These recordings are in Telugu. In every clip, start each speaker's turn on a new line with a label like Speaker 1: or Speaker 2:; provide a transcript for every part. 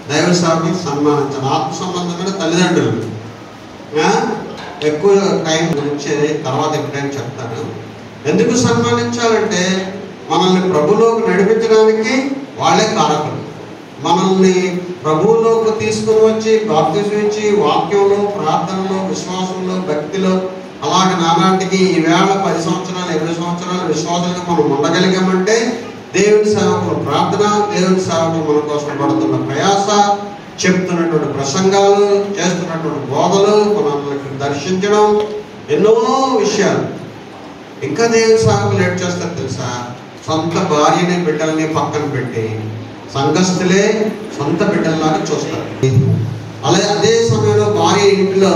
Speaker 1: దైవ సేవకులు సన్మానించాలి. ఆత్మ సంబంధమైన తల్లిదండ్రులు ఎక్కువ టైం గురించి తర్వాత ఎప్పుడైనా చెప్తాను. ఎందుకు సన్మానించాలంటే మనల్ని ప్రభువులోకి నడిపించడానికి వాళ్ళే కారకులు. మనల్ని ప్రభువులోకి తీసుకుని వచ్చి బాప్తిజం ఇచ్చి వాక్యంలో, ప్రార్థనలో, విశ్వాసంలో, భక్తిలో అలాగే నానాటికి ఈవేళ 10 సంవత్సరాలు 20 సంవత్సరాలు విశ్వాసంగా మనం ఉండగలిగామంటే దేవుని సేవకుల ప్రార్థన, దేవుని సేవకులు మన కోసం పడుతున్న ప్రయాస, చెప్తున్నటువంటి ప్రసంగాలు, చేస్తున్నటువంటి బోధలు, మనల్ని దర్శించడం, ఎన్నో విషయాలు. ఇంకా దేవుని సేవకులు ఏం చేస్తారు తెలుసా? సొంత భార్యని బిడ్డల్ని పక్కన పెట్టి సంఘస్థులే సొంత బిడ్డల్లాగా చూస్తారు. అలాగే అదే సమయంలో భార్య ఇంట్లో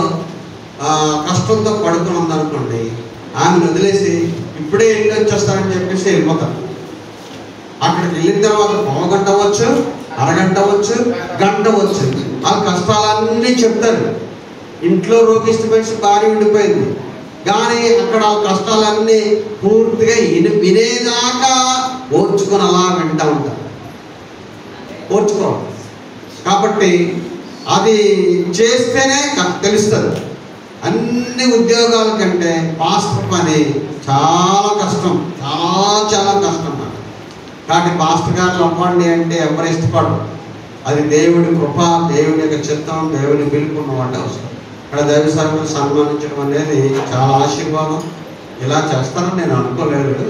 Speaker 1: కష్టంతో పడుకుని ఉందనుకోండి, ఆమెను వదిలేసి ఇప్పుడే ఇంటికి వచ్చేస్తారని చెప్పేసి వెళ్ళిపోతారు. అక్కడికి వెళ్ళిన తర్వాత పావుగంట అవ్వచ్చు, అరగంట అవ్వచ్చు, గంట అవ్వచ్చు, వాళ్ళ కష్టాలన్నీ చెప్తారు. ఇంట్లో రోగిష్టి భార్య ఉండిపోయింది కానీ అక్కడ వాళ్ళ కష్టాలన్నీ పూర్తిగా వినేదాకా ఓర్చుకొని అలా వింటూ ఉంటారు. ఓర్చుకోవాలి. కాబట్టి అది చేస్తేనే తెలుస్తుంది. అన్ని ఉద్యోగాల కంటే పాస్టర్ పని చాలా కష్టం, చాలా కష్టం. కాబట్టి పాస్టర్ గారు అవ్వండి అంటే ఎవరు ఇష్టపడరు. అది దేవుడి కృప, దేవుని యొక్క చిత్తం, దేవుని పిలుపున్న వాటి అవసరం. ఇక్కడ దైవ సేవకులు సన్మానించడం అనేది చాలా ఆశీర్వాదం. ఇలా చేస్తారని నేను అనుకోలేదు.